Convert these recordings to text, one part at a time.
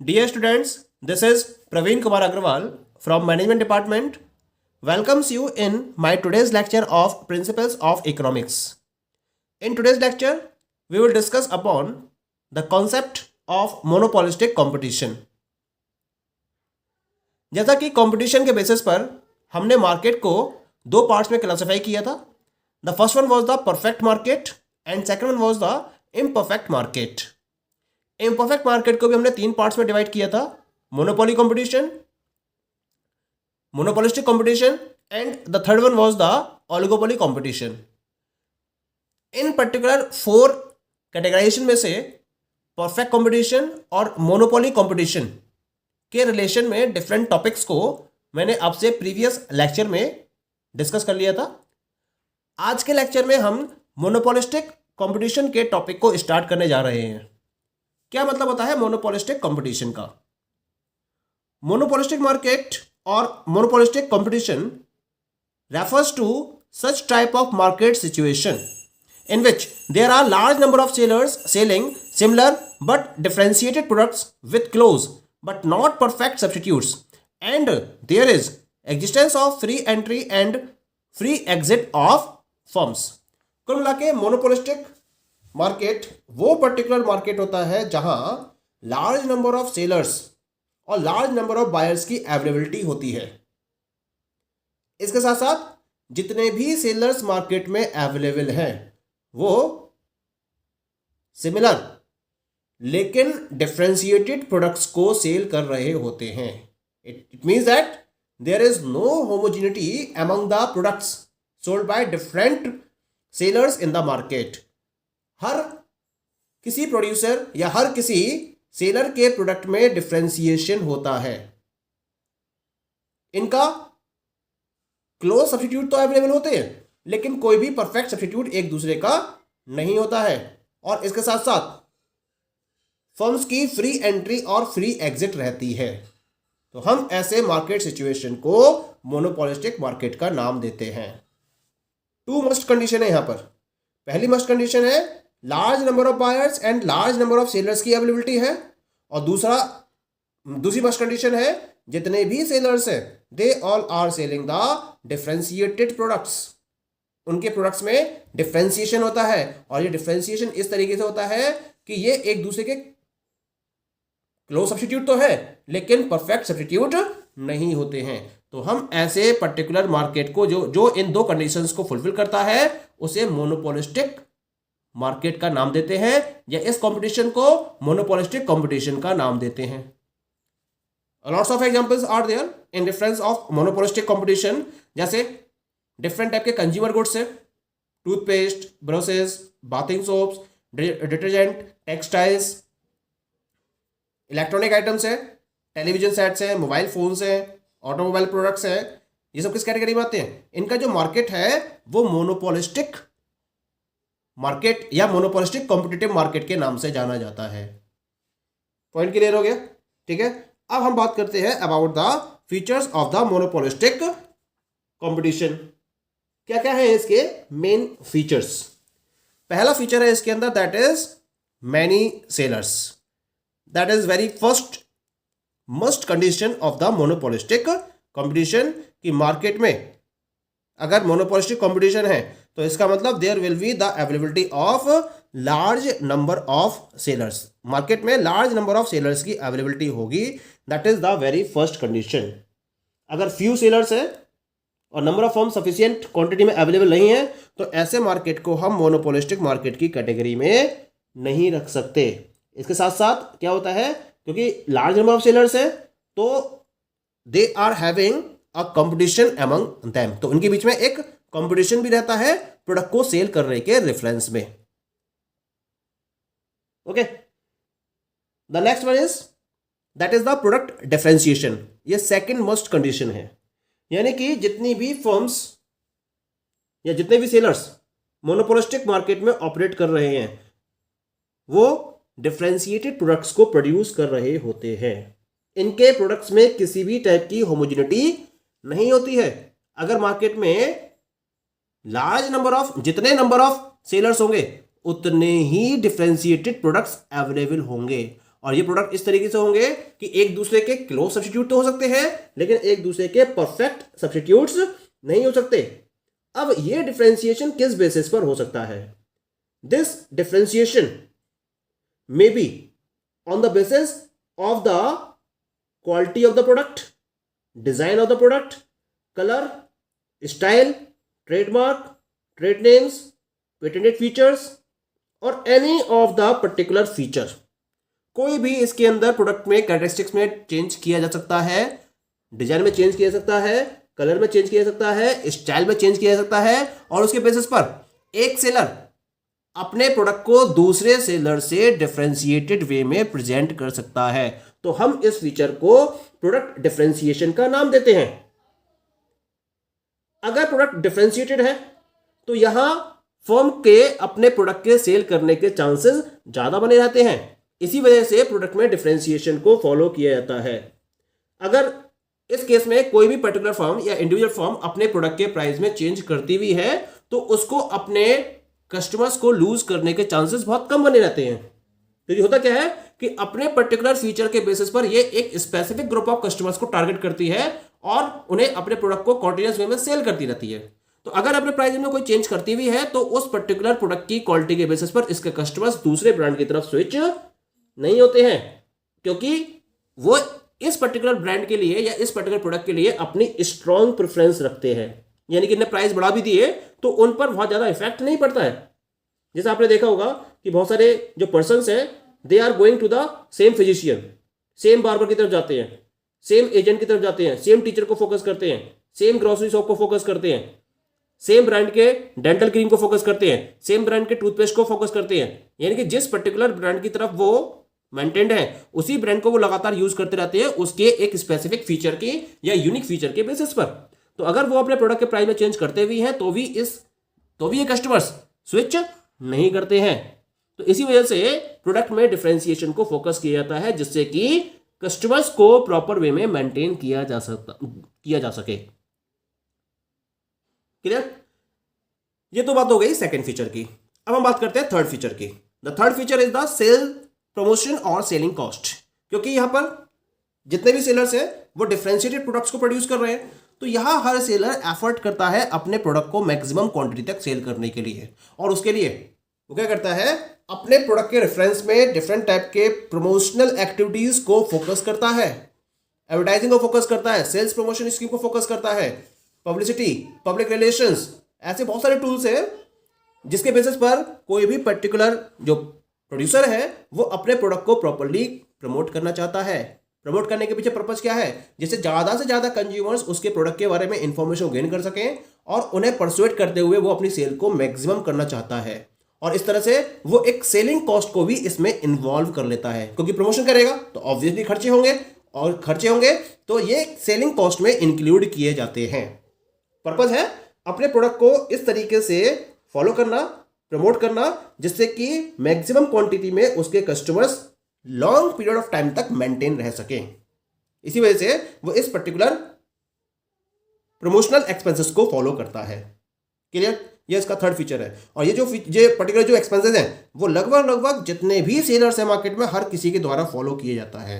Dear students, this is Praveen Kumar Agrawal from Management Department. Welcomes you in my today's lecture of Principles of Economics. In today's lecture, we will discuss upon the concept of monopolistic competition. जैसा कि competition के basis पर हमने market को दो parts में classify किया था. The first one was the perfect market and second one was the imperfect market. Imperfect market को भी हमने तीन पार्ट्स में डिवाइड किया था. Monopoly competition, monopolistic competition and the third one was the oligopoly competition. इन पर्टिकुलर फोर कैटेगराइजेशन में से परफेक्ट कंपटीशन और मोनोपोली कंपटीशन के रिलेशन में डिफरेंट टॉपिक्स को मैंने आपसे प्रीवियस लेक्चर में डिस्कस कर लिया था. आज के लेक्चर में हम मोनोपोलिस्टिक कंपटीशन के टॉपिक को स्टार्ट करने जा रहे हैं. क्या मतलब होता है मोनोपोलिस्टिक कंपटीशन का? मोनोपोलिस्टिक मार्केट और monopolistic competition refers to such type of market situation in which there are large number of sellers selling similar but differentiated products with close but not perfect substitutes, and there is existence of free entry and free exit of firms. कुल मिला के monopolistic market वो particular market होता है जहां large number of sellers और large number of buyers की availability होती है. इसके साथ साथ जितने भी सेलर्स मार्केट में अवेलेबल हैं वो सिमिलर लेकिन डिफरेंशिएटेड प्रोडक्ट्स को सेल कर रहे होते हैं. It means that there is no homogeneity among the products sold by different sellers in the market. हर किसी प्रोड्यूसर या हर किसी सेलर के प्रोडक्ट में डिफरेंशिएशन होता है. इनका क्लोज सब्स्टिट्यूट तो अवेलेबल होते हैं लेकिन कोई भी परफेक्ट सब्स्टिट्यूट एक दूसरे का नहीं होता है. और इसके साथ साथ फर्म्स की फ्री एंट्री और फ्री एग्जिट रहती है. तो हम ऐसे मार्केट सिचुएशन को मोनोपोलिस्टिक मार्केट का नाम देते हैं. टू मस्ट कंडीशन है यहां पर. पहली मस्ट कंडीशन है large number of buyers and large number of sellers की अवेलेबिलिटी है. और दूसरी मस्ट कंडीशन है जितने भी सेलर्स हैं they all are selling the differentiated products. उनके प्रोडक्ट्स में डिफरेंशिएशन होता है और ये डिफरेंशिएशन इस तरीके से होता है कि ये एक दूसरे के क्लोज सब्स्टिट्यूट तो है लेकिन परफेक्ट सब्स्टिट्यूट नहीं होते हैं. तो हम ऐसे पर्टिकुलर मार्केट को जो इन दो कंडीशंस को फुलफिल करता है उसे मोनोपोलिस्टिक मार्केट का नाम देते हैं या इस कंपटीशन को मोनोपोलिस्टिक कंपटीशन का नाम देते हैं. Lots of examples are there in difference of monopolistic competition. जैसे डिफरेंट टाइप के कंज्यूमर गुड्स है, toothpaste, brushes, bathing soaps, detergent, textiles, electronic items है, टेलीविजन सेट्स है, मोबाइल फोन्स है, ऑटोमोबाइल प्रोडक्ट्स है. ये सब किस कैटेगरी में आते हैं? इनका जो मार्केट है वो मोनोपोलिस्टिक मार्केट या मोनोपोलिस्टिक कॉम्पिटिटिव मार्केट के नाम से जाना जाता है. पॉइंट क्लियर हो गया? ठीक है. अब हम बात करते हैं about the features of the monopolistic competition. क्या क्या है इसके मेन फीचर्स? पहला फीचर है इसके अंदर that is many sellers. That is very first must condition of the monopolistic competition कि मार्केट में अगर मोनोपोलिस्टिक कंपटीशन है तो इसका मतलब there will be the availability of large number of sellers. Market में लार्ज नंबर ऑफ सेलर्स की availability होगी. That is the very first condition. अगर फ्यू सेलर्स है और number of firm sufficient quantity में अवेलेबल नहीं है तो ऐसे मार्केट को हम मोनोपोलिस्टिक मार्केट की कैटेगरी में नहीं रख सकते. इसके साथ साथ क्या होता है, क्योंकि लार्ज नंबर ऑफ सेलर्स है तो they are having a competition among them. तो उनके बीच में एक कंपटीशन भी रहता है प्रोडक्ट को सेल करने के रेफरेंस में. Okay. The next one is that is the product differentiation. ये सेकंड मोस्ट कंडीशन है. यानी कि जितनी भी फर्म्स या जितने भी सेलर्स मोनोपोलिस्टिक मार्केट में ऑपरेट कर रहे हैं वो डिफरेंशिएटेड प्रोडक्ट्स को प्रोड्यूस कर रहे होते हैं. इनके प्रोडक्ट्स में किसी भी टाइप की होमोजेनिटी नहीं होती है. अगर मार्केट में जितने नंबर ऑफ सेलर्स होंगे उतने ही डिफरेंशिएटेड प्रोडक्ट्स अवेलेबल होंगे. और ये प्रोडक्ट इस तरीके से होंगे कि एक दूसरे के क्लोज सब्स्टिट्यूट तो हो सकते हैं, लेकिन एक दूसरे के परफेक्ट सब्स्टिट्यूट्स नहीं हो सकते। अब ये डिफरेंशिएशन किस बेसिस पर हो सकता है? This differentiation may be on the basis of the quality of the product, design of the product, colour, style, trademark, trade names, patented features और any of the particular feature. कोई भी इसके अंदर प्रोडक्ट में कैरेक्टरिस्टिक्स में change किया जा सकता है, डिजाइन में चेंज किया जा सकता है, कलर में चेंज किया जा सकता है, स्टाइल में चेंज किया जा सकता है, और उसके बेसिस पर एक सेलर अपने प्रोडक्ट को दूसरे सेलर से डिफरेंशिएटेड वे में प्रेजेंट कर सकता है। तो हम इस फीचर को प्रोडक्ट डिफरेंशिएशन का नाम देते हैं। अगर प्रोडक्ट डिफरेंशिएटेड है तो यहां फर्म के अपने प्रोडक्ट के सेल करने के चांसेस ज्यादा बने रहते हैं। इसी वजह से प्रोडक्ट में डिफरेंशिएशन को फॉलो किया जाता है। अगर इस केस में कोई भी पर्टिकुलर फर्म या इंडिविजुअल फर्म अपने प्रोडक्ट के प्राइस में चेंज करती हुई है तो उसको अपने कस्टमर्स को लूज करने के चांसेस बहुत कम बने रहते हैं। क्योंकि होता क्या है कि अपने पर्टिकुलर फीचर के बेसिस पर ये एक स्पेसिफिक ग्रुप ऑफ कस्टमर्स को टारगेट करती है और उन्हें अपने प्रोडक्ट को कॉन्टिन्यूअस वे में सेल करती रहती है। तो अगर अपने प्राइस में कोई चेंज करती हुई है तो उस पर्टिकुलर प्रोडक्ट की क्वालिटी के बेसिस पर इसके कस्टमर्स दूसरे ब्रांड की तरफ स्विच नहीं होते हैं, क्योंकि वो इस पर्टिकुलर ब्रांड के लिए या इस पर्टिकुलर प्रोडक्ट के लिए अपनी स्ट्रॉन्ग प्रेफरेंस रखते हैं। यानी कि इन्हें प्राइस बढ़ा भी दिए तो उन पर बहुत ज्यादा इफेक्ट नहीं पड़ता है। जैसे आपने देखा होगा कि बहुत सारे जो पर्सन्स हैं they are going to the same physician, same barber की तरफ जाते हैं, सेम एजेंट की तरफ जाते हैं, सेम टीचर को फोकस करते हैं, सेम ग्रोसरी शॉप को फोकस करते हैं, सेम ब्रांड के डेंटल क्रीम को फोकस करते हैं, सेम ब्रांड के टूथपेस्ट को फोकस करते हैं। यानी कि जिस पर्टिकुलर ब्रांड की तरफ वो मेंटेन्ड है उसी ब्रांड को वो लगातार यूज करते रहते हैं उसके एक स्पेसिफिक फीचर की या यूनिक फीचर के बेसिस पर। तो अगर वो अपने प्रोडक्ट के प्राइस में चेंज करते हुए हैं तो भी ये कस्टमर्स स्विच नहीं करते हैं। तो इसी वजह से प्रोडक्ट में डिफरेंशिएशन को फोकस किया जाता है जिससे कि कस्टमर्स को प्रॉपर वे में मेंटेन किया जा सके। क्लियर? ये तो बात हो गई सेकंड फीचर की। अब हम बात करते हैं थर्ड फीचर की। The third feature is the sale promotion और सेलिंग कॉस्ट। क्योंकि यहां पर जितने भी सेलर्स हैं वो डिफरेंशिएटेड प्रोडक्ट्स को प्रोड्यूस कर रहे हैं, तो यहां हर सेलर एफर्ट करता है अपने प्रोडक्ट को मैक्सिमम क्वांटिटी तक सेल करने के लिए, और उसके लिए वो क्या करता है अपने प्रोडक्ट के रेफरेंस में डिफरेंट टाइप के प्रमोशनल एक्टिविटीज को फोकस करता है, एडवर्टाइजिंग को फोकस करता है, सेल्स प्रमोशन स्कीम को फोकस करता है, पब्लिसिटी, पब्लिक रिलेशंस, ऐसे बहुत सारे टूल्स हैं जिसके बेसिस पर कोई भी पर्टिकुलर जो प्रोड्यूसर है वो अपने प्रोडक्ट को प्रॉपर्ली प्रमोट करना चाहता है। प्रमोट करने के पीछे पर्पस क्या है? जिससे ज़्यादा से ज़्यादा कंज्यूमर्स उसके प्रोडक्ट के बारे में इंफॉर्मेशन गेन कर सकें और उन्हें परसुएट करते हुए वो अपनी सेल को मैक्सिमम करना चाहता है। और इस तरह से वो एक सेलिंग कॉस्ट को भी इसमें इन्वॉल्व कर लेता है, क्योंकि प्रमोशन करेगा तो ऑब्वियसली खर्चे होंगे, और खर्चे होंगे तो ये सेलिंग कॉस्ट में इंक्लूड किए जाते हैं। पर्पस है अपने प्रोडक्ट को इस तरीके से फॉलो करना, प्रमोट करना, जिससे कि मैक्सिमम क्वांटिटी में उसके customers long period of time तक मेंटेन रह सकें। इसी वजह से वो इस पर्टिकुलर प्रमोशनल एक्सपेंसेस को फॉलो करता है। क्लियर? ये इसका थर्ड फीचर है। और ये पर्टिकुलर जो एक्सपेंसेस हैं वो लगभग जितने भी सेलर्स हैं मार्केट में हर किसी के द्वारा फॉलो किए जाता है।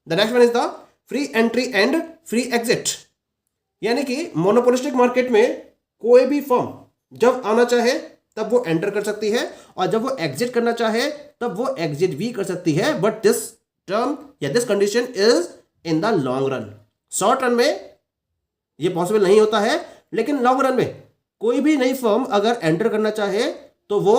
The next one is the free entry and free exit. यानी कि मोनोपोलिस्टिक मार्केट में कोई भी फर्म जब आना चाहे तब वो एंटर कर सकती है, और जब वो एग्जिट करना चाहे तब वो एग्जिट भी कर सकती है, बट दिस टर्म या this condition is in the long run. Short run में ये पॉसिबल नहीं होता है, लेकिन लॉन्ग रन में कोई भी नई फर्म अगर एंटर करना चाहे तो वो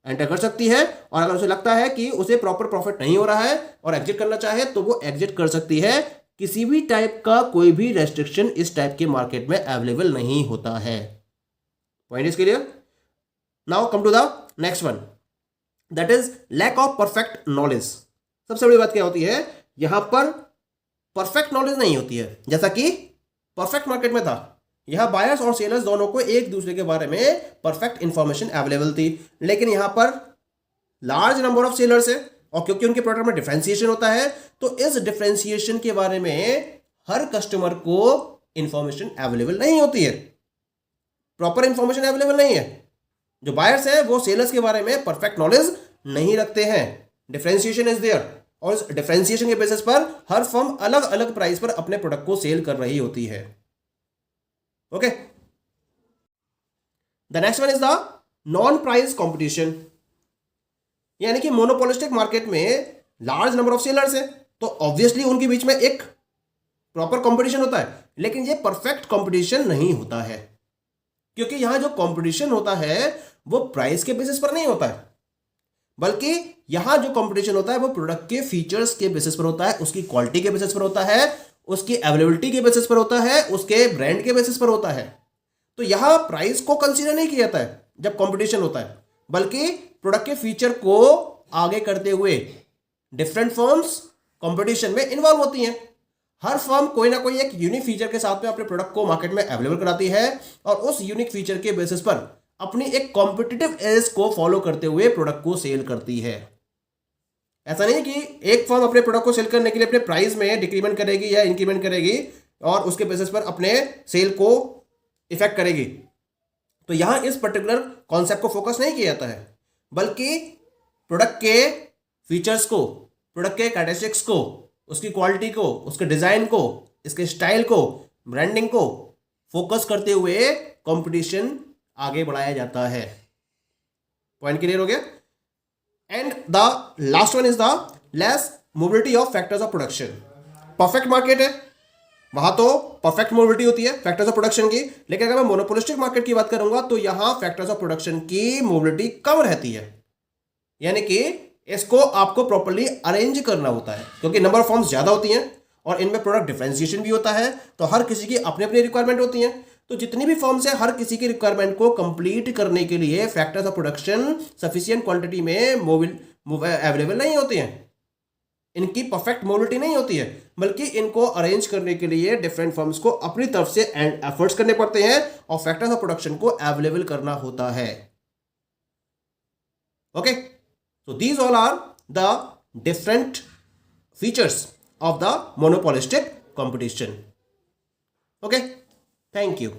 एंटर कर सकती है, और अगर उसे लगता है कि उसे प्रॉपर प्रॉफिट नहीं हो रहा है और एग्जिट करना चाहे तो वो एग्जिट कर सकती है। किसी भी टाइप का कोई भी रेस्ट्रिक्शन इस टाइप के मार्केट में अवेलेबल नहीं होता है। Point is clear? Now come to the next one, that is lack of perfect knowledge. सबसे बड़ी बात क्या होती है? यहां पर परफेक्ट नॉलेज नहीं होती है। जैसा कि परफेक्ट मार्केट में था, यहां बायर्स और सेलर्स दोनों को एक दूसरे के बारे में परफेक्ट इंफॉर्मेशन अवेलेबल थी, लेकिन यहां पर लार्ज नंबर ऑफ सेलर्स है, और क्योंकि उनके प्रोडक्ट में डिफरेंशिएशन होता है तो इस डिफरेंशिएशन के बारे में हर कस्टमर को इंफॉर्मेशन अवेलेबल नहीं होती है, प्रॉपर इंफॉर्मेशन अवेलेबल नहीं है। जो बायर्स है वो सेलर्स के बारे में परफेक्ट नॉलेज नहीं रखते हैं। डिफरेंशिएशन इज देयर, और इस डिफरेंशिएशन के बेसिस पर हर फर्म अलग अलग प्राइस पर अपने प्रोडक्ट को सेल कर रही होती है. Okay, the next one is the non price competition. यानी कि मोनोपोलिस्टिक मार्केट में लार्ज नंबर ऑफ सेलर्स है, तो ऑब्वियसली उनके बीच में एक प्रॉपर कंपटीशन होता है, लेकिन ये परफेक्ट कंपटीशन नहीं होता है, क्योंकि यहां जो कंपटीशन होता है वो प्राइस के बेसिस पर नहीं होता है, बल्कि यहां जो कंपटीशन होता है वो प्रोडक्ट के फीचर्स के बेसिस पर होता है, उसकी क्वालिटी के बेसिस पर होता है, उसकी अवेलेबिलिटी के बेसिस पर होता है, उसके ब्रांड के बेसिस पर होता है. तो यहां प्राइस को कंसीडर नहीं किया जाता है जब कंपटीशन होता है, बल्कि प्रोडक्ट के फीचर को आगे करते हुए डिफरेंट फर्म्स कंपटीशन में इन्वॉल्व होती हैं. हर फर्म कोई ना कोई एक यूनिक फीचर के साथ में अपने प्रोडक्ट को मार्केट में अवेलेबल कराती है और उस यूनिक फीचर के बेसिस पर अपनी एक कॉम्पिटिटिव एज को फॉलो करते हुए प्रोडक्ट को सेल करती है. ऐसा नहीं है कि एक फर्म अपने प्रोडक्ट को सेल करने के लिए अपने प्राइस में डिक्रीमेंट करेगी या इंक्रीमेंट करेगी और उसके बेसिस पर अपने सेल को इफेक्ट करेगी. तो यहां इस पर्टिकुलर कॉन्सेप्ट को फोकस नहीं किया जाता है, बल्कि प्रोडक्ट के फीचर्स को, प्रोडक्ट के कैरेक्टरिस्टिक्स को, उसकी क्वालिटी को, उसके डिजाइन को, इसके स्टाइल को, ब्रांडिंग को फोकस करते हुए कंपटीशन आगे बढ़ाया जाता है. पॉइंट क्लियर हो गया? And the last one is the less mobility of factors of production. Perfect market है, वहां तो परफेक्ट मोबिलिटी होती है फैक्टर्स ऑफ प्रोडक्शन की, लेकिन अगर मैं मोनोपोलिस्टिक मार्केट की बात करूंगा तो यहां फैक्टर्स ऑफ प्रोडक्शन की मोबिलिटी कम रहती है. यानी कि इसको आपको प्रॉपर्ली अरेंज करना होता है, क्योंकि नंबर ऑफ फॉर्म्स ज्यादा होती हैं और इनमें प्रोडक्ट डिफरेंशिएशन भी होता है, तो हर किसी की अपनी अपनी रिक्वायरमेंट होती है. तो जितनी भी फॉर्म्स है, हर किसी की रिक्वायरमेंट को कंप्लीट करने के लिए factors of production sufficient quantity में अवेलेबल नहीं होती हैं. इनकी परफेक्ट मोबिलिटी नहीं होती है, बल्कि इनको अरेंज करने के लिए डिफरेंट फर्म्स को अपनी तरफ से एफर्ट्स करने पड़ते हैं और फैक्टर्स ऑफ प्रोडक्शन को अवेलेबल करना होता है. Okay, so these all are the different features of the monopolistic competition. Okay, thank you.